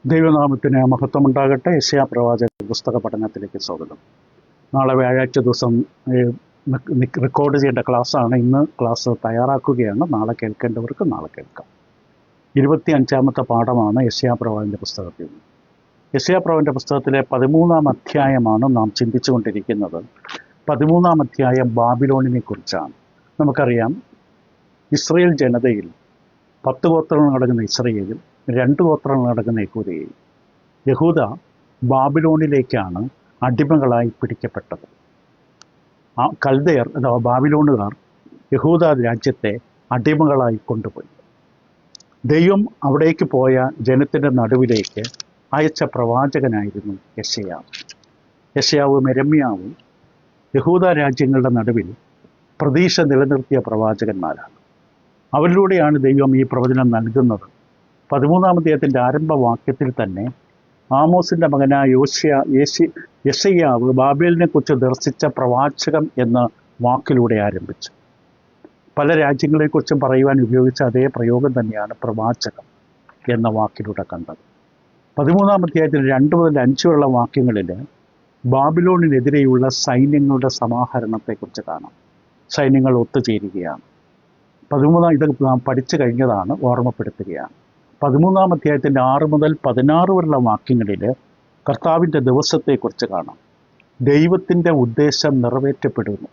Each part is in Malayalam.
ദൈവനാമത്തിന് മഹത്വമുണ്ടാകട്ടെ. യെശയ്യാ പ്രവാചക പുസ്തക പഠനത്തിലേക്ക് സ്വാഗതം. നാളെ വ്യാഴാഴ്ച ദിവസം റെക്കോർഡ് ചെയ്യേണ്ട ക്ലാസ്സാണ്. ഇന്ന് ക്ലാസ് തയ്യാറാക്കുകയാണ്. നാളെ കേൾക്കേണ്ടവർക്ക് നാളെ കേൾക്കാം. 25ാമത്തെ പാഠമാണ് യെശയ്യാ പ്രവാചകൻ്റെ പുസ്തകത്തിൽ. യെശയ്യാ പ്രവാചകൻ്റെ പുസ്തകത്തിലെ 13ാം അധ്യായമാണ് നാം ചിന്തിച്ചുകൊണ്ടിരിക്കുന്നത്. 13ാം അധ്യായം ബാബിലോണിനെ കുറിച്ചാണ്. നമുക്കറിയാം, ഇസ്രയേൽ ജനതയിൽ 10 ഗോത്രങ്ങൾ അടങ്ങുന്ന ഇസ്രയേലും 2 ഗോത്രങ്ങൾ അടങ്ങുന്ന യഹൂദയും. യഹൂദ ബാബിലോണിലേക്കാണ് അടിമകളായി പിടിക്കപ്പെട്ടത്. കൽദയർ അഥവാ ബാബിലോണുകാർ യഹൂദ രാജ്യത്തെ അടിമകളായി കൊണ്ടുപോയി. ദൈവം അവിടേക്ക് പോയ ജനത്തിൻ്റെ നടുവിലേക്ക് അയച്ച പ്രവാചകനായിരുന്നു യെശയ്യാവ്. യെശയ്യാവും യെരമ്യാവും യഹൂദ രാജ്യങ്ങളുടെ നടുവിൽ പ്രതീക്ഷ നിലനിർത്തിയ പ്രവാചകന്മാരാണ്. അവരിലൂടെയാണ് ദൈവം ഈ പ്രവചനം നൽകുന്നത്. 13ാം അധ്യായത്തിൻ്റെ ആരംഭവാക്യത്തിൽ തന്നെ ആമോസിൻ്റെ മകനായ യെശയ്യാവ് ബാബേലിനെ കുറിച്ച് ദർശിച്ച പ്രവാചകം എന്ന വാക്കിലൂടെ ആരംഭിച്ചു. പല രാജ്യങ്ങളെക്കുറിച്ചും പറയുവാൻ ഉപയോഗിച്ച അതേ പ്രയോഗം തന്നെയാണ് പ്രവാചകം എന്ന വാക്കിലൂടെ കണ്ടത്. 13ാം അധ്യായത്തിൽ 2 മുതൽ 5 വരെയുള്ള വാക്യങ്ങളിൽ ബാബിലോണിനെതിരെയുള്ള സൈന്യങ്ങളുടെ സമാഹരണത്തെക്കുറിച്ച് കാണാം. സൈന്യങ്ങൾ ഒത്തുചേരുകയാണ്. ഇതൊക്കെ നാം പഠിച്ചു കഴിഞ്ഞതാണ്, ഓർമ്മപ്പെടുത്തുകയാണ്. 13ാം അധ്യായത്തിൻ്റെ 6 മുതൽ 16 വരെയുള്ള വാക്യങ്ങളിൽ കർത്താവിൻ്റെ ദിവസത്തെക്കുറിച്ച് കാണാം. ദൈവത്തിൻ്റെ ഉദ്ദേശം നിറവേറ്റപ്പെടുന്നു.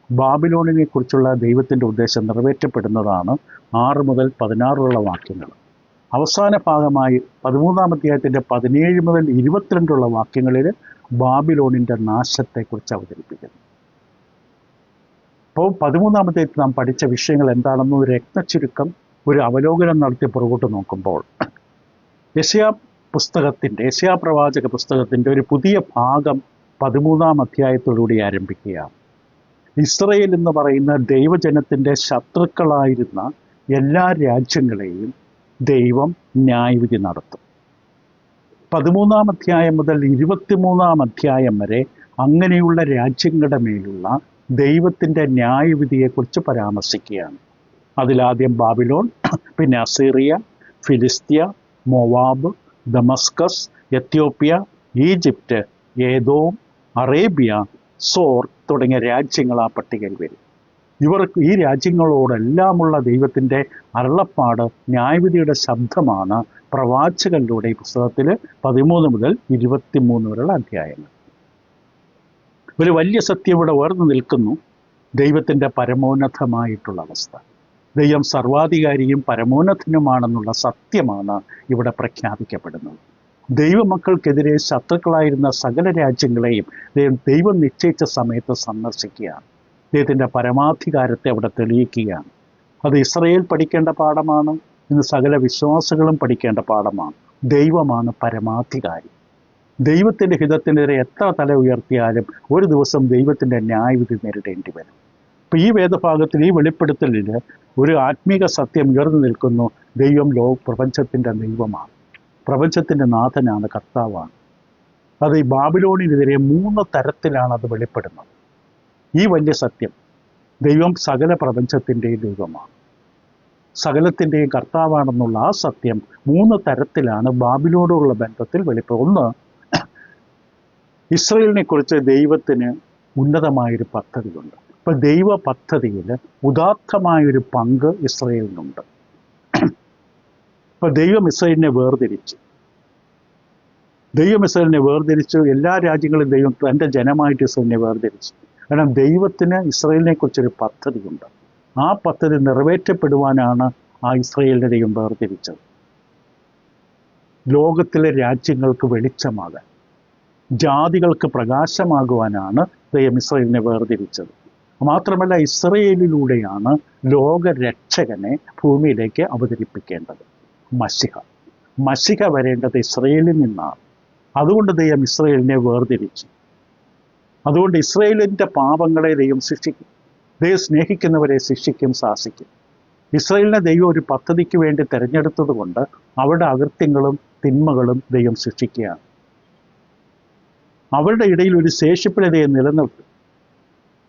ബാബിലോണിനെ കുറിച്ചുള്ള ദൈവത്തിൻ്റെ ഉദ്ദേശം നിറവേറ്റപ്പെടുന്നതാണ് 6 മുതൽ 16 വരെയുള്ള വാക്യങ്ങൾ. അവസാന ഭാഗമായി 13ാം അധ്യായത്തിൻ്റെ 17 മുതൽ 22 വാക്യങ്ങളിൽ ബാബിലോണിൻ്റെ നാശത്തെക്കുറിച്ച് അവതരിപ്പിക്കുന്നു. അപ്പോൾ 13ാം അധ്യായത്തിൽ നാം പഠിച്ച വിഷയങ്ങൾ എന്താണെന്ന് ഒരു രത്നച്ചുരുക്കം, ഒരു അവലോകനം നടത്തി പുറകോട്ട് നോക്കുമ്പോൾ, യെശയ്യാ പ്രവാചക പുസ്തകത്തിൻ്റെ ഒരു പുതിയ ഭാഗം 13ാം അധ്യായത്തോടുകൂടി ആരംഭിക്കുകയാണ്. ഇസ്രയേൽ എന്ന് പറയുന്ന ദൈവജനത്തിൻ്റെ ശത്രുക്കളായിരുന്ന എല്ലാ രാജ്യങ്ങളെയും ദൈവം ന്യായവിധി നടത്തും. 13ാം അധ്യായം മുതൽ 23ാം അധ്യായം വരെ അങ്ങനെയുള്ള രാജ്യങ്ങളുടെ മേലുള്ള ദൈവത്തിൻ്റെ ന്യായവിധിയെക്കുറിച്ച് പരാമർശിക്കുകയാണ്. അതിലാദ്യം ബാബിലോൺ, പിന്നെ Assyria, Philistia, Moab, Damascus, Ethiopia, Egypt, Edom, Arabia, സോർ തുടങ്ങിയ രാജ്യങ്ങൾ ആ പട്ടികയിൽ വരും. ഈ രാജ്യങ്ങളോടെല്ലാമുള്ള ദൈവത്തിൻ്റെ അരുളപ്പാട്, ന്യായവിധിയുടെ ശബ്ദമാണ് പ്രവാചകനിലൂടെ ഈ പുസ്തകത്തിൽ 13 മുതൽ 23 വരെയുള്ള അധ്യായങ്ങൾ. ഒരു വലിയ സത്യം ഇവിടെ ഉയർന്നു നിൽക്കുന്നു. ദൈവത്തിൻ്റെ പരമോന്നതമായിട്ടുള്ള അവസ്ഥ. ദൈവം സർവാധികാരിയും പരമോന്നതനുമാണെന്നുള്ള സത്യമാണ് ഇവിടെ പ്രഖ്യാപിക്കപ്പെടുന്നത്. ദൈവമക്കൾക്കെതിരെ ശത്രുക്കളായിരുന്ന സകല രാജ്യങ്ങളെയും ദൈവം നിശ്ചയിച്ച സമയത്ത് സന്ദർശിക്കുകയാണ്. ദൈവത്തിൻ്റെ പരമാധികാരത്തെ അവിടെ തെളിയിക്കുകയാണ്. അത് ഇസ്രയേൽ പഠിക്കേണ്ട പാഠമാണ്. ഇന്ന് സകല വിശ്വാസികളും പഠിക്കേണ്ട പാഠമാണ്. ദൈവമാണ് പരമാധികാരി. ദൈവത്തിൻ്റെ ഹിതത്തിനെതിരെ എത്ര തല ഉയർത്തിയാലും ഒരു ദിവസം ദൈവത്തിൻ്റെ ന്യായവിധി നേരിടേണ്ടി വരും. അപ്പോൾ ഈ വേദഭാഗത്തിൽ, ഈ വെളിപ്പെടുത്തലിൽ ഒരു ആത്മീക സത്യം ഉയർന്നു നിൽക്കുന്നു. ദൈവം പ്രപഞ്ചത്തിൻ്റെ ദൈവമാണ്, പ്രപഞ്ചത്തിൻ്റെ നാഥനാണ്, കർത്താവാണ്. അത് ഈ ബാബിലോണിനെതിരെ 3 തരത്തിലാണ് അത് വെളിപ്പെടുന്നത്. ഈ വലിയ സത്യം, ദൈവം സകല പ്രപഞ്ചത്തിൻ്റെയും ദൈവമാണ്, സകലത്തിൻ്റെയും കർത്താവാണെന്നുള്ള ആ സത്യം 3 തരത്തിലാണ് ബാബിലോണുള്ള ബന്ധത്തിൽ വെളിപ്പെടുന്നത്. ഒന്ന്, ഇസ്രയേലിനെ കുറിച്ച് ദൈവത്തിന് ഉന്നതമായൊരു പദ്ധതിയുണ്ട്. ഇപ്പം ദൈവ പദ്ധതിയിൽ ഉദാത്തമായൊരു പങ്ക് ഇസ്രയേലിനുണ്ട്. ഇപ്പം ദൈവം ഇസ്രയേലിനെ വേർതിരിച്ചു. എല്ലാ രാജ്യങ്ങളും ദൈവം തൻ്റെ ജനമായിട്ട് ഇസ്രയേലിനെ വേർതിരിച്ചു. കാരണം ദൈവത്തിന് ഇസ്രയേലിനെ കുറിച്ചൊരു പദ്ധതിയുണ്ട്. ആ പദ്ധതി നിറവേറ്റപ്പെടുവാനാണ് ആ ഇസ്രയേലിനെ ദൈവം വേർതിരിച്ചത്. ലോകത്തിലെ രാജ്യങ്ങൾക്ക് വെളിച്ചമാകാൻ, ജാതികൾക്ക് പ്രകാശമാകുവാനാണ് ദൈവം ഇസ്രയേലിനെ വേർതിരിച്ചത്. മാത്രമല്ല, ഇസ്രയേലിലൂടെയാണ് ലോകരക്ഷകനെ ഭൂമിയിലേക്ക് അവതരിപ്പിക്കേണ്ടത്. മശിഹ വരേണ്ടത് ഇസ്രയേലിൽ നിന്നാണ്. അതുകൊണ്ട് ദൈവം ഇസ്രയേലിനെ വേർതിരിച്ചു. അതുകൊണ്ട് ഇസ്രയേലിൻ്റെ പാപങ്ങളെ ദൈവം ശിക്ഷിക്കും. ദൈവം സ്നേഹിക്കുന്നവരെ ശിക്ഷിക്കും, ശാസിക്കും. ഇസ്രയേലിനെ ദൈവം ഒരു പദ്ധതിക്ക് വേണ്ടി തിരഞ്ഞെടുത്തത് കൊണ്ട് അവരുടെ അകൃത്യങ്ങളും തിന്മകളും ദൈവം ശിക്ഷിക്കുകയാണ്. അവരുടെ ഇടയിൽ ഒരു ശേഷിപ്പിനെ ദൈവം നിലനിർത്തും.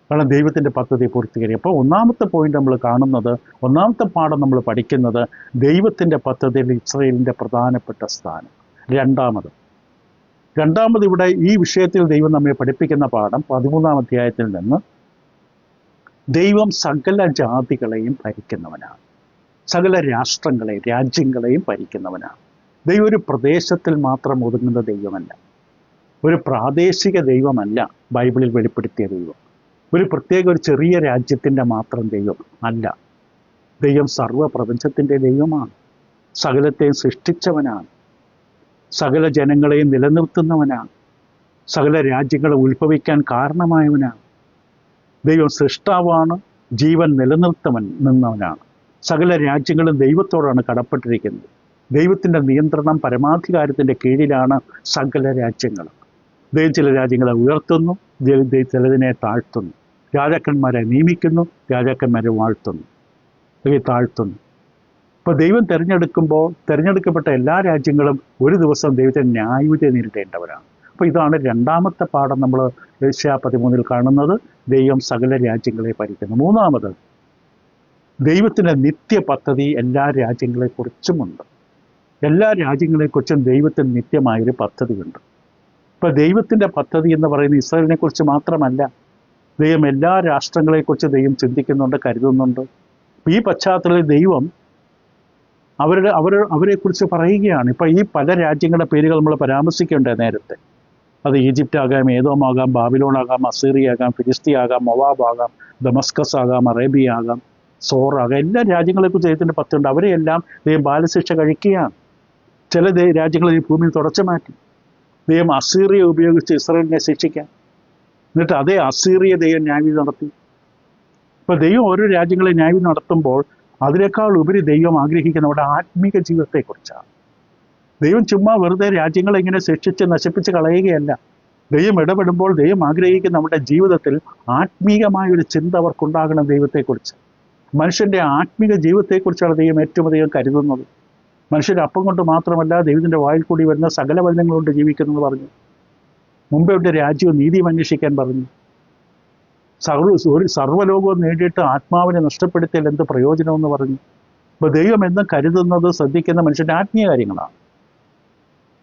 കാരണം ദൈവത്തിൻ്റെ പദ്ധതി പൂർത്തീകരിക്കും. അപ്പോൾ ഒന്നാമത്തെ പോയിന്റ് നമ്മൾ കാണുന്നത്, ഒന്നാമത്തെ പാഠം നമ്മൾ പഠിക്കുന്നത്, ദൈവത്തിൻ്റെ പദ്ധതിയിൽ ഇസ്രയേലിൻ്റെ പ്രധാനപ്പെട്ട സ്ഥാനം. രണ്ടാമത് ഇവിടെ ഈ വിഷയത്തിൽ ദൈവം നമ്മെ പഠിപ്പിക്കുന്ന പാഠം 13-ാം അധ്യായത്തിൽ നിന്ന് ദൈവം സകല ജാതികളെയും ഭരിക്കുന്നവനാണ്. സകല രാജ്യങ്ങളെയും ഭരിക്കുന്നവനാണ്. ദൈവം ഒരു പ്രദേശത്തിൽ മാത്രം ഒതുങ്ങുന്ന ദൈവമല്ല. ഒരു പ്രാദേശിക ദൈവമല്ല ബൈബിളിൽ വെളിപ്പെടുത്തിയ ദൈവം. ഒരു ചെറിയ രാജ്യത്തിൻ്റെ മാത്രം ദൈവം അല്ല. ദൈവം സർവ്വപ്രപഞ്ചത്തിൻ്റെ ദൈവമാണ്. സകലത്തെയും സൃഷ്ടിച്ചവനാണ്. സകല ജനങ്ങളെയും നിലനിർത്തുന്നവനാണ്. സകല രാജ്യങ്ങളെ ഉത്ഭവിക്കാൻ കാരണമായവനാണ്. ദൈവം സൃഷ്ടാവാണ്. ജീവൻ നിന്നവനാണ്. സകല രാജ്യങ്ങളും ദൈവത്തോടാണ് കടപ്പെട്ടിരിക്കുന്നത്. ദൈവത്തിൻ്റെ നിയന്ത്രണം, പരമാധികാരത്തിൻ്റെ കീഴിലാണ് സകല രാജ്യങ്ങളും. ദൈവം ചില രാജ്യങ്ങളെ ഉയർത്തുന്നു, ചിലതിനെ താഴ്ത്തുന്നു. രാജാക്കന്മാരെ നിയമിക്കുന്നു, രാജാക്കന്മാരെ താഴ്ത്തുന്നു. ഇപ്പോൾ ദൈവം തിരഞ്ഞെടുക്കപ്പെട്ട എല്ലാ രാജ്യങ്ങളും ഒരു ദിവസം ദൈവത്തിന് ന്യായവിധി നേരിടേണ്ടവരാണ്. അപ്പോൾ ഇതാണ് രണ്ടാമത്തെ പാഠം നമ്മൾ യെശയ്യാ 13-ൽ കാണുന്നത്. ദൈവം സകല രാജ്യങ്ങളെ ഭരിക്കുന്നു. മൂന്നാമത്, ദൈവത്തിൻ്റെ നിത്യ പദ്ധതി എല്ലാ രാജ്യങ്ങളെക്കുറിച്ചുമുണ്ട്. എല്ലാ രാജ്യങ്ങളെക്കുറിച്ചും ദൈവത്തിന് നിത്യമായൊരു പദ്ധതിയുണ്ട്. ഇപ്പോൾ ദൈവത്തിൻ്റെ പദ്ധതി എന്ന് പറയുന്നത് ഇസ്രായേലിനെ കുറിച്ച് മാത്രമല്ല. ദൈവം എല്ലാ രാഷ്ട്രങ്ങളെക്കുറിച്ച് ദൈവം ചിന്തിക്കുന്നുണ്ട്, കരുതുന്നുണ്ട്. ഈ പശ്ചാത്തലത്തിൽ ദൈവം അവരെക്കുറിച്ച് പറയുകയാണ്. ഇപ്പം ഈ പല രാജ്യങ്ങളുടെ പേരുകൾ നമ്മൾ പരാമർശിക്കേണ്ടത് നേരത്തെ. അത് ഈജിപ്റ്റ് ആകാം, ഏദോം ആകാം, ബാബിലോൺ ആകാം, അസീറിയ ആകാം, ഫിലിസ്തീൻ ആകാം, മൊവാബ് ആകാം, ദമസ്കസ് ആകാം, അറേബ്യ ആകാം, സോർ ആകാം. എല്ലാ രാജ്യങ്ങളെക്കുറിച്ച് ദൈവത്തിൻ്റെ പത്തുണ്ട്. അവരെയെല്ലാം ദൈവം ബാലശിക്ഷ കഴിക്കുകയാണ്. ചില രാജ്യങ്ങൾ ഈ ഭൂമിയിൽ തുടച്ചു മാറ്റി. ദൈവം അസീറിയ ഉപയോഗിച്ച് ഇസ്രായേലിനെ ശിക്ഷിക്കാൻ. എന്നിട്ട് അതേ അസീറിയ ദൈവം ന്യായവിധി നടത്തി. ഇപ്പോൾ ദൈവം ഓരോ രാജ്യങ്ങളെ ന്യായവിധി നടത്തുമ്പോൾ അതിനേക്കാൾ ഉപരി ദൈവം ആഗ്രഹിക്കുന്ന അവരുടെ ആത്മീക ജീവിതത്തെക്കുറിച്ചാണ്. ദൈവം ചുമ്മാ വെറുതെ രാജ്യങ്ങളെ ഇങ്ങനെ ശിക്ഷിച്ച് നശിപ്പിച്ച് കളയുകയല്ല. ദൈവം ഇടപെടുമ്പോൾ ദൈവം ആഗ്രഹിക്കുന്ന നമ്മുടെ ജീവിതത്തിൽ ആത്മീകമായൊരു ചിന്ത അവർക്കുണ്ടാകണം. ദൈവത്തെക്കുറിച്ച്, മനുഷ്യൻ്റെ ആത്മീക ജീവിതത്തെക്കുറിച്ചാണ് ദൈവം ഏറ്റവും അധികം കരുതുന്നത്. മനുഷ്യൻ്റെ അപ്പം കൊണ്ട് മാത്രമല്ല, ദൈവത്തിൻ്റെ വായിൽ കൂടി വരുന്ന സകല വചനങ്ങൾ കൊണ്ട് ജീവിക്കുന്നത് പറഞ്ഞു. മുമ്പേ അവരുടെ രാജ്യവും നീതിയും അന്വേഷിക്കാൻ പറഞ്ഞു. സർവ്വലോകവും നേടിയിട്ട് ആത്മാവിനെ നഷ്ടപ്പെടുത്തിയാൽ എന്ത് പ്രയോജനമെന്ന് പറഞ്ഞു. അപ്പോൾ ദൈവം എന്നും കരുതുന്നത്, ശ്രദ്ധിക്കുന്ന മനുഷ്യൻ്റെ ആത്മീയ കാര്യങ്ങളാണ്.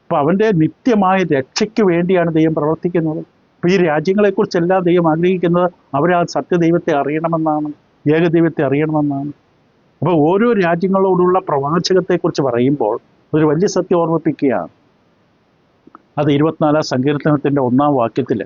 അപ്പോൾ അവൻ്റെ നിത്യമായ രക്ഷയ്ക്ക് വേണ്ടിയാണ് ദൈവം പ്രവർത്തിക്കുന്നത്. അപ്പോൾ ഈ രാജ്യങ്ങളെക്കുറിച്ചെല്ലാം ദൈവം ആഗ്രഹിക്കുന്നത് അവരാ സത്യദൈവത്തെ അറിയണമെന്നാണ്, ഏകദൈവത്തെ അറിയണമെന്നാണ്. അപ്പോൾ ഓരോ രാജ്യങ്ങളോടുള്ള പ്രവാചകത്തെക്കുറിച്ച് പറയുമ്പോൾ ഒരു വലിയ സത്യം ഓർമ്മിപ്പിക്കുകയാണ്. അത് 24-ാം സങ്കീർത്തനത്തിൻ്റെ 1-ാം വാക്യത്തിൽ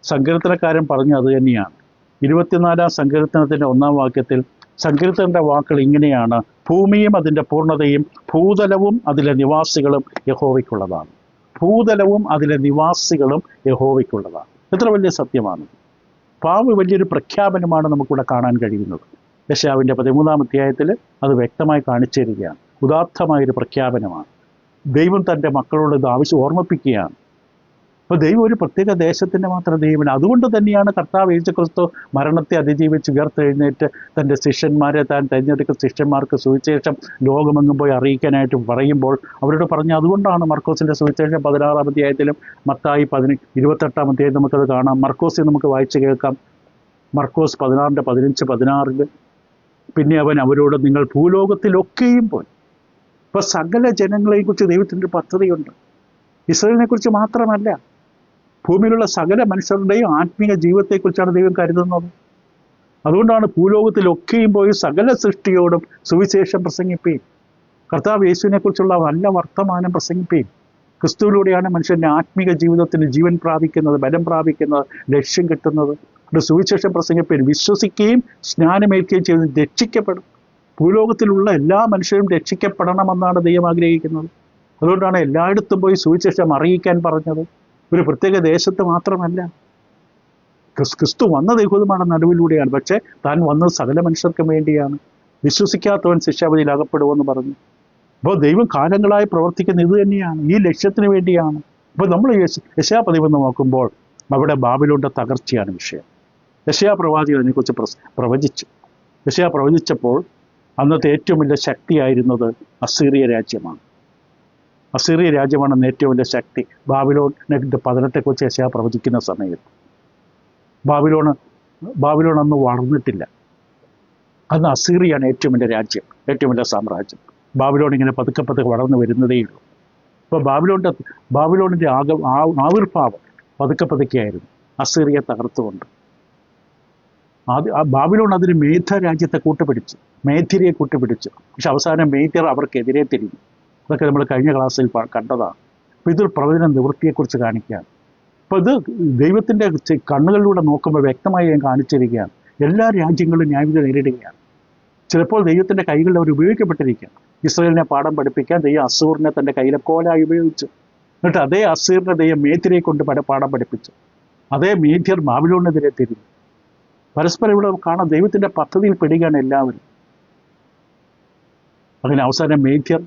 സങ്കീർത്തനക്കാരൻ പറഞ്ഞ അത് തന്നെയാണ്. 24-ാം സങ്കീർത്തനത്തിൻ്റെ 1-ാം വാക്യത്തിൽ സങ്കീർത്തനൻ്റെ വാക്കുകൾ ഇങ്ങനെയാണ്: ഭൂമിയും അതിൻ്റെ പൂർണ്ണതയും ഭൂതലവും അതിലെ നിവാസികളും യഹോവയ്ക്കുള്ളതാണ്. ഭൂതലവും അതിലെ നിവാസികളും യഹോവയ്ക്കുള്ളതാണ്. എത്ര വലിയ സത്യമാണ്! വലിയൊരു പ്രഖ്യാപനമാണ് നമുക്കിവിടെ കാണാൻ കഴിയുന്നത്. യെശയ്യാവിൻ്റെ 13-ാം അധ്യായത്തിൽ അത് വ്യക്തമായി കാണിച്ചു തരികയാണ്. ഉദാത്തമായൊരു പ്രഖ്യാപനമാണ്. ദൈവം തൻ്റെ മക്കളോട് ഇത് ഓർമ്മിപ്പിക്കുകയാണ്. അപ്പോൾ ദൈവം ഒരു പ്രത്യേക ദേശത്തിൻ്റെ മാത്രം ദൈവമല്ല. അതുകൊണ്ട് തന്നെയാണ് കർത്താവ് യേശുക്രിസ്തു മരണത്തെ അതിജീവിച്ച് ഉയർത്തെഴുന്നേറ്റ് തൻ്റെ ശിഷ്യന്മാരെ, താൻ തിരഞ്ഞെടുക്കുന്ന ശിഷ്യന്മാർക്ക് സുവിശേഷം ലോകമെങ്ങും പോയി അറിയിക്കാനായിട്ട് പറയുമ്പോൾ അവരോട് പറഞ്ഞു. അതുകൊണ്ടാണ് മർക്കോസിൻ്റെ സുവിശേഷം 16-ാം അധ്യായത്തിലും മത്തായി 28-ാം അധ്യായം നമുക്കത് കാണാം. മർക്കോസിൽ നമുക്ക് വായിച്ച് കേൾക്കാം. മർക്കോസ് 16:15-16 പിന്നെ അവൻ അവരോട്, നിങ്ങൾ ഭൂലോകത്തിലൊക്കെയും പോയി. ഇപ്പോൾ സകല ജനങ്ങളെക്കുറിച്ച് ദൈവത്തിൻ്റെ പദ്ധതിയുണ്ട്. ഇസ്രായേലിനെക്കുറിച്ച് മാത്രമല്ല, ഭൂമിയിലുള്ള സകല മനുഷ്യരുടെയും ആത്മീയ ജീവിതത്തെക്കുറിച്ചാണ് ദൈവം കരുതുന്നത്. അതുകൊണ്ടാണ് ഭൂലോകത്തിലൊക്കെയും പോയി സകല സൃഷ്ടിയോടും സുവിശേഷം പ്രസംഗിപ്പീൻ. കർത്താവ് യേശുവിനെക്കുറിച്ചുള്ള നല്ല വർത്തമാനം പ്രസംഗിപ്പീൻ. ക്രിസ്തുവിലൂടെയാണ് മനുഷ്യൻ്റെ ആത്മീക ജീവിതത്തിന് ജീവൻ പ്രാപിക്കുന്നത്, ബലം പ്രാപിക്കുന്നത്, ലക്ഷ്യം കിട്ടുന്നത്. ഒരു സുവിശേഷം പ്രസംഗിപ്പീൻ. വിശ്വസിക്കുകയും സ്നാനമേൽക്കുകയും ചെയ്ത് രക്ഷിക്കപ്പെടും. ഭൂലോകത്തിലുള്ള എല്ലാ മനുഷ്യരും രക്ഷിക്കപ്പെടണമെന്നാണ് ദൈവം ആഗ്രഹിക്കുന്നത്. അതുകൊണ്ടാണ് എല്ലായിടത്തും പോയി സുവിശേഷം അറിയിക്കാൻ പറഞ്ഞത്. ഒരു പ്രത്യേക ദേശത്ത് മാത്രമല്ല. ക്രിസ്തു വന്നത് യഹൂദന്മാരുടെ നടുവിലൂടെയാണ്. പക്ഷേ താൻ വന്നത് സകല മനുഷ്യർക്കും വേണ്ടിയാണ്. വിശ്വസിക്കാത്തവൻ ശിക്ഷാവിധിയിൽ അകപ്പെടുമെന്ന് പറഞ്ഞു. അപ്പോൾ ദൈവം കാലങ്ങളായി പ്രവർത്തിക്കുന്ന ഇത് തന്നെയാണ്, ഈ ലക്ഷ്യത്തിന് വേണ്ടിയാണ്. അപ്പോൾ നമ്മൾ യെശയ്യാ 13 നോക്കുമ്പോൾ അവിടെ ബാബിലോണിൻ്റെ തകർച്ചയാണ് വിഷയം. യെശയ്യാ പ്രവാചകൻ അതിനെക്കുറിച്ച് പ്രവചിച്ചു. യെശയ്യാ പ്രവചിച്ചപ്പോൾ അന്നത്തെ ഏറ്റവും വലിയ ശക്തിയായിരുന്നത് അസീറിയ രാജ്യമാണ്. അസീറിയ രാജ്യമാണ് ഏറ്റവും വലിയ ശക്തി. ബാബിലോണിൻ്റെ പതനത്തെക്കുറിച്ച് യെശയ്യാ പ്രവചിക്കുന്ന സമയത്ത് ബാബിലോൺ അന്ന് വളർന്നിട്ടില്ല. അന്ന് അസീറിയാണ് ഏറ്റവും വലിയ രാജ്യം, ഏറ്റവും വലിയ സാമ്രാജ്യം. ബാബിലോൺ ഇങ്ങനെ പതുക്കെ വളർന്നു വരുന്നതേയുള്ളൂ. ഇപ്പോൾ ബാബിലോണിൻ്റെ ആവിർഭാവം പതുക്കെ പതുക്കെയായിരുന്നു അസീറിയെ തകർത്തുകൊണ്ട്. ആ ബാബിലോൺ അതിന് മേധ രാജ്യത്തെ കൂട്ടുപിടിച്ചു, മേദ്യരെ കൂട്ടുപിടിച്ചു. പക്ഷെ അവസാനം മേദ്യർ അവർക്കെതിരെ തിരിഞ്ഞു. അതൊക്കെ നമ്മൾ കഴിഞ്ഞ ക്ലാസ്സിൽ കണ്ടതാണ്. അപ്പോൾ ഇതൊരു പ്രവചന നിവൃത്തിയെക്കുറിച്ച് കാണിക്കുകയാണ്. അപ്പോൾ ഇത് ദൈവത്തിൻ്റെ കണ്ണുകളിലൂടെ നോക്കുമ്പോൾ വ്യക്തമായി ഞാൻ കാണിച്ചിരിക്കുകയാണ്. എല്ലാ രാജ്യങ്ങളും ന്യായവിധി നേരിടുകയാണ്. ചിലപ്പോൾ ദൈവത്തിൻ്റെ കൈകളിൽ അവർ ഉപയോഗിക്കപ്പെട്ടിരിക്കുകയാണ്. ഇസ്രായേലിനെ പാഠം പഠിപ്പിക്കാൻ ദൈവം അസൂറിനെ തൻ്റെ കയ്യിലെ കോലായി ഉപയോഗിച്ചു. എന്നിട്ട് അതേ അസീറിനെ ദൈവം മേദ്യരെ കൊണ്ട് പാഠം പഠിപ്പിച്ചു. അതേ മേദ്യർ ബാബിലോണിനെതിരെ തിരിഞ്ഞു. പരസ്പരം ഇവിടെ കാണാം, ദൈവത്തിൻ്റെ പദ്ധതിയിൽ പെടുകയാണ് എല്ലാവരും. അങ്ങനെ അവസാനം മേദ്യർ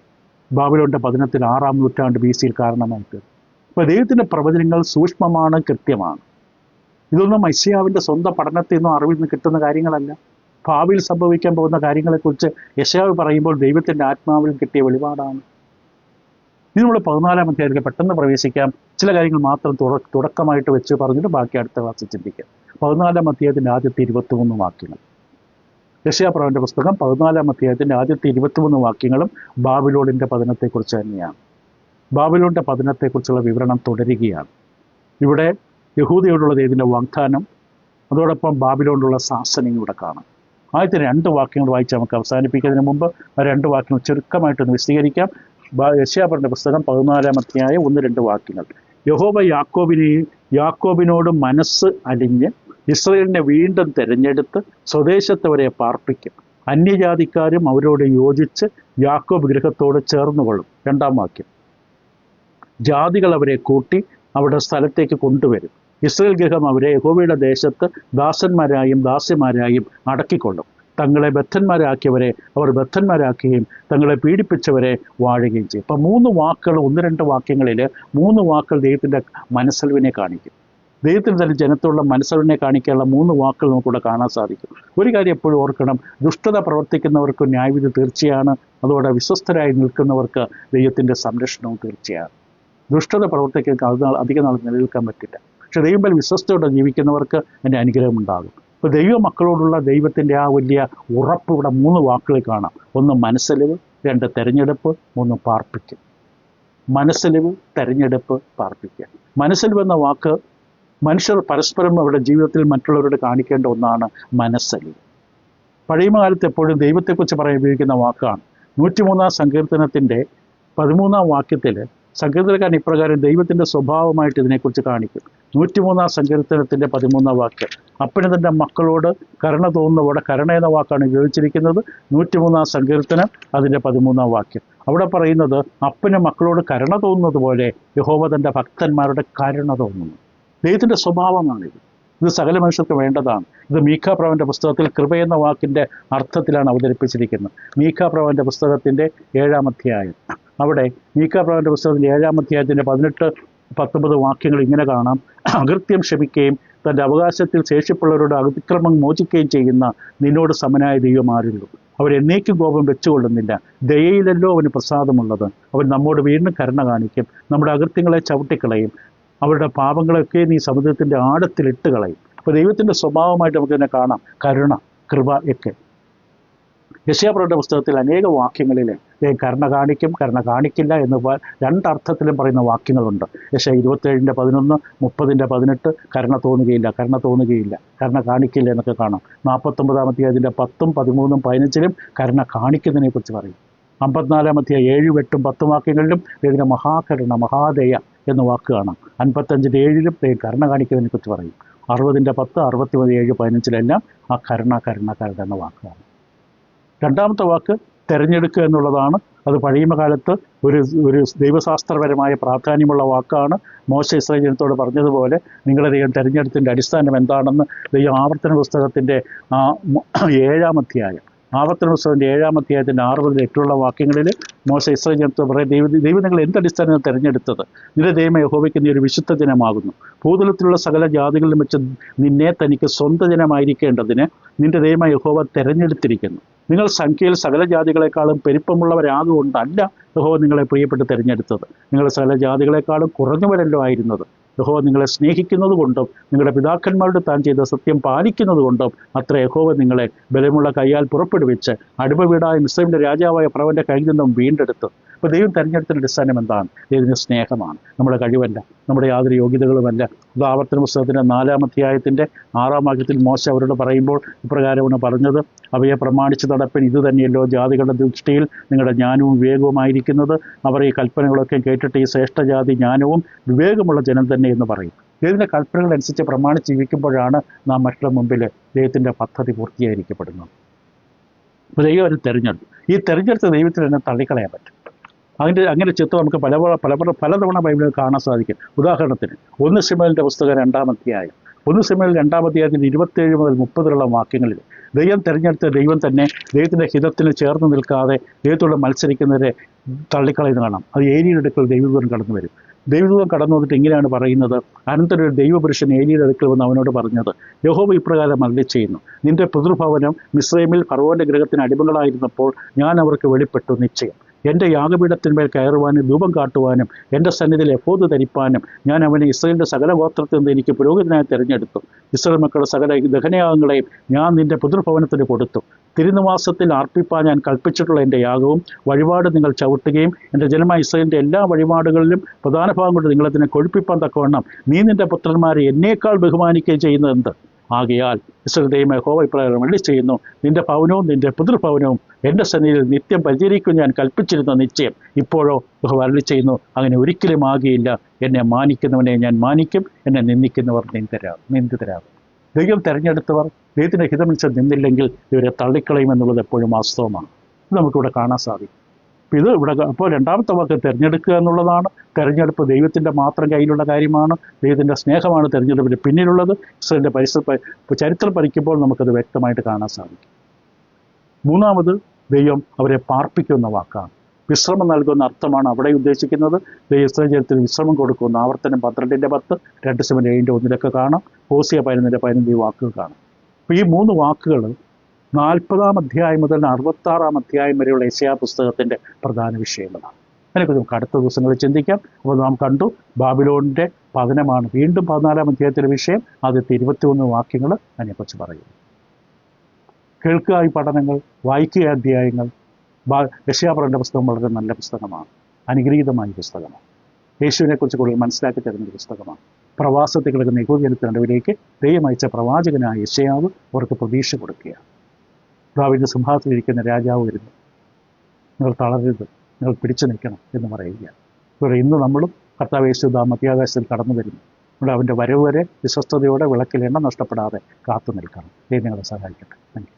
ബാബിലോണിൻ്റെ പതനത്തിൽ 6-ാം നൂറ്റാണ്ട് BC കാരണമായിട്ട്. അപ്പോൾ ദൈവത്തിൻ്റെ പ്രവചനങ്ങൾ സൂക്ഷ്മമാണ്, കൃത്യമാണ്. ഇതൊന്നും യെശയ്യാവിൻ്റെ സ്വന്തം പഠനത്തിൽ നിന്നും അറിവിൽ നിന്ന് കിട്ടുന്ന കാര്യങ്ങളല്ല. ഭാവിയിൽ സംഭവിക്കാൻ പോകുന്ന കാര്യങ്ങളെക്കുറിച്ച് യെശയ്യാവ് പറയുമ്പോൾ ദൈവത്തിൻ്റെ ആത്മാവിൽ കിട്ടിയ വെളിപാടാണ്. ഇനി നമ്മൾ 14-ാം അധ്യായത്തിൽ പെട്ടെന്ന് പ്രവേശിക്കാം. ചില കാര്യങ്ങൾ മാത്രം തുടക്കമായിട്ട് വെച്ച് പറഞ്ഞിട്ട് ബാക്കി അടുത്ത ക്ലാസ്സിൽ ചിന്തിക്കാം. 14-ാം അധ്യായത്തിൻ്റെ ആദ്യത്തെ 23 വാക്യങ്ങൾ. യെശയ്യാപ്രവചനന്റെ പുസ്തകം 14-ാം അധ്യായത്തിൻ്റെ ആദ്യത്തെ 23 വാക്യങ്ങളും ബാബിലോണിൻ്റെ പതനത്തെക്കുറിച്ച് തന്നെയാണ്. ബാബിലോണിൻ്റെ പതനത്തെക്കുറിച്ചുള്ള വിവരണം തുടരുകയാണ്. ഇവിടെ യഹൂദയോടുള്ള ദൈവത്തിൻ്റെ വാഗ്ദാനം, അതോടൊപ്പം ബാബിലോണിലുള്ള ശാസനയും ഇവിടെ കാണാം. ആദ്യത്തെ 2 വാക്യങ്ങൾ വായിച്ച് നമുക്ക് അവസാനിപ്പിക്കുന്നതിന് മുമ്പ് ആ 2 വാക്യങ്ങൾ ചുരുക്കമായിട്ടൊന്ന് വിശദീകരിക്കാം. യെശയ്യാപ്രവചനന്റെ പുസ്തകം 14-ാം അധ്യായം 1-2 വാക്യങ്ങൾ. യഹോവ യാക്കോബിനോട് മനസ്സ് അലിഞ്ഞ് ഇസ്രായേലിനെ വീണ്ടും തെരഞ്ഞെടുത്ത് സ്വദേശത്തവരെ പാർപ്പിക്കും. അന്യജാതിക്കാരും അവരോട് യോജിച്ച് യാക്കോബ് ഗൃഹത്തോട് ചേർന്നുകൊള്ളും. 2-ാം വാക്യം. ജാതികൾ അവരെ കൂട്ടി അവരുടെ സ്ഥലത്തേക്ക് കൊണ്ടുവരും. ഇസ്രായേൽ ഗൃഹം അവരെ യഹോവയുടെ ദേശത്ത് ദാസന്മാരായും ദാസ്യമാരായും അടക്കിക്കൊള്ളും. തങ്ങളെ ബദ്ധന്മാരാക്കിയവരെ അവർ ബദ്ധന്മാരാക്കുകയും തങ്ങളെ പീഡിപ്പിച്ചവരെ വാഴുകയും ചെയ്യും. അപ്പം 3 വാക്കുകൾ, 1-2 വാക്യങ്ങളിൽ 3 വാക്കുകൾ ദൈവത്തിൻ്റെ മനസ്സലിവിനെ കാണിക്കും. ദൈവത്തിന് തന്നെ ജനത്തോടുള്ള മനസ്സലിവിനെ കാണിക്കാനുള്ള 3 വാക്കുകൾ നമുക്കിവിടെ കാണാൻ സാധിക്കും. ഒരു കാര്യം എപ്പോഴും ഓർക്കണം, ദുഷ്ടത പ്രവർത്തിക്കുന്നവർക്ക് ന്യായവിധി തീർച്ചയാണ്. അതോടെ വിശ്വസ്തരായി നിൽക്കുന്നവർക്ക് ദൈവത്തിൻ്റെ സംരക്ഷണവും തീർച്ചയാണ്. ദുഷ്ടത പ്രവർത്തിക്കുന്ന അധികം നാൾ നിലനിൽക്കാൻ പറ്റില്ല. പക്ഷെ ദൈവം വിശ്വസ്തയോടെ ജീവിക്കുന്നവർക്ക് അതിൻ്റെ അനുഗ്രഹം ഉണ്ടാകും. ഇപ്പോൾ ദൈവ മക്കളോടുള്ള ദൈവത്തിൻ്റെ ആ വലിയ ഉറപ്പ് ഇവിടെ 3 വാക്കുകൾ കാണാം. 1 മനസ്സലിവ്, 2 തെരഞ്ഞെടുപ്പ്, 3 പാർപ്പിക്കൽ. മനസ്സലിവ്, തെരഞ്ഞെടുപ്പ്, പാർപ്പിക്കൽ. മനസ്സലിവ് എന്ന വാക്ക് മനുഷ്യർ പരസ്പരം അവരുടെ ജീവിതത്തിൽ മറ്റുള്ളവരോട് കാണിക്കേണ്ട ഒന്നാണ് മനസ്സലിവ്. പഴയകാലത്ത് എപ്പോഴും ദൈവത്തെക്കുറിച്ച് പറയാൻ ഉപയോഗിക്കുന്ന വാക്കാണ്. 103-ാം സങ്കീർത്തനത്തിൻ്റെ 13-ാം വാക്യത്തിൽ സങ്കീർത്തനക്കാരൻ ഇപ്രകാരം ദൈവത്തിൻ്റെ സ്വഭാവമായിട്ട് ഇതിനെക്കുറിച്ച് കാണിക്കും. 103-ാം സങ്കീർത്തനത്തിൻ്റെ 13-ാം വാക്യം. അപ്പന് തൻ്റെ മക്കളോട് കരുണ തോന്നുന്നവിടെ കരുണ എന്ന വാക്കാണ് ഉപയോഗിച്ചിരിക്കുന്നത്. 103-ാം സങ്കീർത്തനം അതിൻ്റെ 13-ാം വാക്യം. അവിടെ പറയുന്നത് അപ്പന് മക്കളോട് കരുണ തോന്നുന്നത് പോലെ യഹോവ തൻ്റെ ഭക്തന്മാരുടെ കരുണ തോന്നുന്നു. ദൈവത്തിൻ്റെ സ്വഭാവമാണിത്. ഇത് സകല മനുഷ്യർക്ക് വേണ്ടതാണ്. ഇത് മീഖാപ്രവചനന്റെ പുസ്തകത്തിൽ കൃപയെന്ന വാക്കിൻ്റെ അർത്ഥത്തിലാണ് അവതരിപ്പിച്ചിരിക്കുന്നത്. മീഖാപ്രവചനന്റെ പുസ്തകത്തിൻ്റെ 7-ാം അധ്യായം. അവിടെ മീഖാപ്രവചനന്റെ പുസ്തകത്തിൻ്റെ 7-ാം അധ്യായത്തിൻ്റെ 18-19 വാക്യങ്ങൾ ഇങ്ങനെ കാണാം. അകൃത്യം ക്ഷമിക്കുകയും തൻ്റെ അവകാശത്തിൽ ശേഷിപ്പുള്ളവരുടെ അതിക്രമം മോചിക്കുകയും ചെയ്യുന്ന നിന്നോട് സമനായ ദൈവം ആരുള്ളൂ. അവരെന്നേക്കും കോപം വെച്ചുകൊള്ളുന്നില്ല. ദയയിലല്ലോ അവന് പ്രസാദമുള്ളത്. അവൻ നമ്മോട് വീണ്ടും കരുണ കാണിക്കും. നമ്മുടെ അകൃത്യങ്ങളെ ചവിട്ടിക്കളയും. അവരുടെ പാപങ്ങളൊക്കെ നീ സമുദ്രത്തിൻ്റെ ആഴത്തിലിട്ട് കളയും. അപ്പോൾ ദൈവത്തിൻ്റെ സ്വഭാവമായിട്ട് നമുക്ക് തന്നെ കാണാം കരുണ, കൃപ ഒക്കെ. യെശയ്യാപ്രവചനന്റെ പുസ്തകത്തിൽ അനേക വാക്യങ്ങളിൽ കരുണ കാണിക്കും, കരുണ കാണിക്കില്ല എന്ന് 2 അർത്ഥത്തിലും പറയുന്ന വാക്യങ്ങളുണ്ട്. യെശയ്യാ 27-ന്റെ 11, 30-ന്റെ 18 കരുണ തോന്നുകയില്ല, കരുണ തോന്നുകയില്ല, കരുണ കാണിക്കില്ല എന്നൊക്കെ കാണാം. 49-ാം അധ്യായത്തിൻ്റെ 10, 13, 15 കരുണ കാണിക്കുന്നതിനെ കുറിച്ച് പറയും. 54-ാം അധ്യായം 7, 8, 10 വാക്യങ്ങളിലും ഇതിൻ്റെ മഹാകരുണ, മഹാദയ എന്ന വാക്ക് കാണാം. 55-ന്റെ 7-ലും കരുണ കാണിക്കുന്നതിനെ കുറിച്ച് പറയും. 60-ന്റെ 10, 63, 7, 15-ലെല്ലാം ആ കരുണ കരുണ കരുണ എന്ന വാക്കാണ്. 2-ാമത്തെ വാക്ക് തിരഞ്ഞെടുക്കുക എന്നുള്ളതാണ്. അത് പഴയ കാലത്ത് ഒരു ദൈവശാസ്ത്രപരമായ പ്രാധാന്യമുള്ള വാക്കാണ്. മോശെ ഇസ്രായേൽ ജനത്തോട് പറഞ്ഞതുപോലെ നിങ്ങളെ ദൈവം തിരഞ്ഞെടുത്തതിൻ്റെ അടിസ്ഥാനം എന്താണെന്ന് ദൈവം ആവർത്തന പുസ്തകത്തിൻ്റെ 7-ാം അധ്യായം, ആവർത്തന പുസ്തകത്തിൻ്റെ 7-ാം അധ്യായത്തിൻ്റെ 6-8 വാക്യങ്ങളിൽ മോശെ ഇസ്രായേൽ ജനത്തോട് പറയും, ദൈവം നിങ്ങൾ എന്തടിസ്ഥാനം തിരഞ്ഞെടുത്തത്? നിന്റെ ദൈവം യഹോവയ്ക്ക് നീ ഒരു വിശുദ്ധ ജനമാകുന്നു. ഭൂതലത്തിലുള്ള സകല ജാതികളിലും വെച്ച് നിന്നെ തനിക്ക് സ്വന്തം ജനമായിരിക്കേണ്ടതിന് നിന്റെ ദൈവം യഹോവ തിരഞ്ഞെടുത്തിരിക്കുന്നു. നിങ്ങൾ സംഖ്യയിൽ സകല ജാതികളെക്കാളും പെരുപ്പമുള്ളവരാകുകൊണ്ടല്ല യഹോവ നിങ്ങളെ പ്രിയപ്പെട്ട് തിരഞ്ഞെടുത്തത്. നിങ്ങൾ സകല ജാതികളെക്കാളും കുറഞ്ഞവരല്ലോ ആയിരുന്നത്. യഹോവ നിങ്ങളെ സ്നേഹിക്കുന്നത് കൊണ്ടും നിങ്ങളുടെ പിതാക്കന്മാരുടെ താൻ ചെയ്ത സത്യം പാലിക്കുന്നത് കൊണ്ടും അത്ര യഹോവ നിങ്ങളെ ബലമുള്ള കൈയാൽ പുറപ്പെടുവിച്ച് അടിമ വീടായ മിസ്രയീമിന്റെ രാജാവായ ഫറവോന്റെ കയ്യിൽ നിന്നും വീണ്ടെടുത്തു. ഇപ്പോൾ ദൈവം തിരഞ്ഞെടുത്തതിൻ്റെ അടിസ്ഥാനം എന്താണ്? ദൈവത്തിൻ്റെ സ്നേഹമാണ്, നമ്മുടെ കഴിവല്ല, നമ്മുടെ യാതൊരു യോഗ്യതകളുമല്ല. ആവർത്തന പുസ്തകത്തിൻ്റെ 4-ാം അധ്യായത്തിൻ്റെ 6-ാം വാക്യത്തിൽ മോശ അവരോട് പറയുമ്പോൾ ഇപ്രകാരമാണ് പറഞ്ഞത്: അവയെ പ്രമാണിച്ച് നടപ്പിൻ, ഇത് തന്നെയല്ലോ ജാതികളുടെ ദൃഷ്ടിയിൽ നിങ്ങളുടെ ജ്ഞാനവും വിവേകവുമായിരിക്കുന്നത്. അവർ ഈ കൽപ്പനകളൊക്കെ കേട്ടിട്ട് ഈ ശ്രേഷ്ഠജാതി ജ്ഞാനവും വിവേകമുള്ള ജനം തന്നെ എന്ന് പറയും. ദൈവത്തിൻ്റെ കൽപ്പനകളനുസരിച്ച് പ്രമാണിച്ച് ജീവിക്കുമ്പോഴാണ് നാം മറ്റുള്ള മുമ്പിൽ ദൈവത്തിൻ്റെ പദ്ധതി പൂർത്തീകരിക്കപ്പെടുന്നത്. അപ്പോൾ ദൈവം ഒരു തിരഞ്ഞെടുത്തു. ഈ തിരഞ്ഞെടുത്ത ദൈവത്തിൽ തന്നെ തള്ളിക്കളയാൻ പറ്റും. അങ്ങനെ ചിത്രം നമുക്ക് പലതവണ ബൈബിളിൽ കാണാൻ സാധിക്കും. ഉദാഹരണത്തിന് 1 ശമൂവേലിൻ്റെ പുസ്തകം 2-ാം അധ്യായം 1 ശമൂവേൽ 2-ാം അധ്യായത്തിൽ 27 മുതൽ 30 വാക്യങ്ങളിൽ ദൈവം തിരഞ്ഞെടുത്ത ദൈവം തന്നെ ദൈവത്തിൻ്റെ ഹിതത്തിന് ചേർന്ന് നിൽക്കാതെ ദൈവത്തോട് മത്സരിക്കുന്നവരെ തള്ളിക്കളയുന്ന കാണാം. അത് ഏലിയുടെ അടുക്കൽ ദൈവദൂതൻ കടന്നു വരും. ദൈവദൂതൻ കടന്നു വന്നിട്ട് ഇങ്ങനെയാണ് പറയുന്നത്: അനന്തരം ഒരു ദൈവപുരുഷൻ ഏലിയുടെ അടുക്കൽ വന്ന് അവനോട് പറഞ്ഞത്, യഹോവ ഇപ്രകാരം അരുളി ചെയ്യുന്നു, നിന്റെ പിതൃഭവനം മിസ്രയീമിൽ ഫറവോന്റെ ഗൃഹത്തിന് അടിമകളായിരുന്നപ്പോൾ ഞാൻ അവർക്ക് വെളിപ്പെട്ടു നിശ്ചയം. എൻ്റെ യാഗപീഠത്തിന്മേൽ കയറുവാനും ധൂപം കാട്ടുവാനും എൻ്റെ സന്നിധിയിൽ എഫോദ് ധരിപ്പാനും ഞാൻ അവനെ ഇസ്രായേലിൻ്റെ സകല ഗോത്രത്തിൽ നിന്ന് എനിക്ക് പുരോഹിതനായി തിരഞ്ഞെടുത്തു. ഇസ്രായേൽ മക്കളുടെ സകല ദഹനയാഗങ്ങളെയും ഞാൻ നിന്റെ പിതൃഭവനത്തിന് കൊടുത്തു. തിരുനിവാസത്തിൽ അർപ്പിപ്പാൻ ഞാൻ കൽപ്പിച്ചിട്ടുള്ള എൻ്റെ യാഗവും വഴിപാട് നിങ്ങൾ ചവിട്ടുകയും എൻ്റെ ജനമായ ഇസ്രായേലിൻ്റെ എല്ലാ വഴിപാടുകളിലും പ്രധാന ഭാഗം കൊണ്ട് നിങ്ങളതിനെ കൊഴുപ്പിപ്പാൻ തക്കവണ്ണം നീ നിൻ്റെ പുത്രന്മാരെ എന്നേക്കാൾ ബഹുമാനിക്കുകയും ചെയ്യുന്നത് എന്ത്? ആകയാൽ ഇസ്രായേൽ ദൈവമായ യഹോവ ഇപ്രകാരം അരുളി ചെയ്യുന്നു, നിന്റെ ഭവനവും നിന്റെ പിതൃഭവനവും എൻ്റെ സന്നിധിയിൽ നിത്യം പരിചരിക്കും ഞാൻ കൽപ്പിച്ചിരുന്ന നിശ്ചയം ഇപ്പോഴോ യഹോവ അരുളി ചെയ്യുന്നു, അങ്ങനെ ഒരിക്കലും ആകിയില്ല. എന്നെ മാനിക്കുന്നവനെ ഞാൻ മാനിക്കും, എന്നെ നിന്ദിക്കുന്നവർ നിന്ദിതരാകും. ദൈവം തിരഞ്ഞെടുത്തവർ ദൈവത്തിൻ്റെ ഹിതമനുസരിച്ച് നിന്നില്ലെങ്കിൽ ഇവരെ തള്ളിക്കളയുമെന്നുള്ളത് എപ്പോഴും വാസ്തവമാണ്. ഇത് നമുക്കിവിടെ കാണാൻ സാധിക്കും. ഇത് ഇവിടെ അപ്പോൾ 2-ാമത്തെ വാക്ക് തിരഞ്ഞെടുക്കുക എന്നുള്ളതാണ്. തിരഞ്ഞെടുപ്പ് ദൈവത്തിൻ്റെ മാത്രം കയ്യിലുള്ള കാര്യമാണ്. ദൈവത്തിൻ്റെ സ്നേഹമാണ് തിരഞ്ഞെടുപ്പിന് പിന്നിലുള്ളത്. ഇസ്രായേലിൻ്റെ ചരിത്രം പഠിക്കുമ്പോൾ നമുക്കത് വ്യക്തമായിട്ട് കാണാൻ സാധിക്കും. 3-ാമത് ദൈവം അവരെ പാർപ്പിക്കുന്ന വാക്കാണ്. വിശ്രമം നൽകുന്ന അർത്ഥമാണ് അവിടെ ഉദ്ദേശിക്കുന്നത്. ഇസ്രായേൽ ജനത്തിന് വിശ്രമം കൊടുക്കുന്ന ആവർത്തനം 12-10, 2 ശമൂവേൽ 7-1 കാണാം. ഹോസിയ 11-15 വാക്കുകൾ കാണാം. അപ്പോൾ ഈ 3 വാക്കുകൾ 40-ാം അധ്യായം മുതൽ 66-ാം അധ്യായം വരെയുള്ള യെശയ്യാ പുസ്തകത്തിൻ്റെ പ്രധാന വിഷയങ്ങളാണ്. അതിനെക്കുറിച്ച് നമുക്ക് അടുത്ത ദിവസങ്ങളിൽ ചിന്തിക്കാം. അപ്പോൾ നാം കണ്ടു ബാബിലോണിൻ്റെ പതനമാണ് വീണ്ടും 14-ാം അധ്യായത്തിലെ വിഷയം. ആദ്യത്തെ 21 വാക്യങ്ങൾ അതിനെക്കുറിച്ച് പറയുന്നു. കേൾക്കുക ഈ പഠനങ്ങൾ, വായിക്കുക അധ്യായങ്ങൾ. യെശയ്യാ പ്രവചന പുസ്തകം വളരെ നല്ല പുസ്തകമാണ്, അനുഗ്രഹീതമായ പുസ്തകമാണ്. യേശുവിനെക്കുറിച്ച് കൂടുതൽ മനസ്സിലാക്കി തരുന്ന പുസ്തകമാണ്. പ്രവാസത്തിൽ കിടക്കുന്ന യഹൂദജനത്തിൻ്റെ നടുവിലേക്ക് ദൈവം അയച്ച പ്രവാചകനായ യെശയ്യാവ് അവർക്ക് പ്രതീക്ഷ കൊടുക്കുകയാണ്. ദാവീദിന്റെ സിംഹാസനത്തിലിരിക്കുന്ന രാജാവ് വരുന്നു, നിങ്ങൾ തളരരുത്, നിങ്ങൾ പിടിച്ചു നിൽക്കണം എന്ന് പറയുകയാണ്. ഇവിടെ ഇന്ന് നമ്മളും കർത്താവ് യേശു മധ്യാകാശത്തിൽ കടന്നു വരുന്നു. ഇവിടെ അവൻ്റെ വരവ് വരെ വിശ്വസ്തയോടെ വിളക്കിൽ എണ്ണ നഷ്ടപ്പെടാതെ കാത്തു നിൽക്കണം. ദൈവം നിങ്ങളെ സഹായിക്കട്ടെ. Thank you.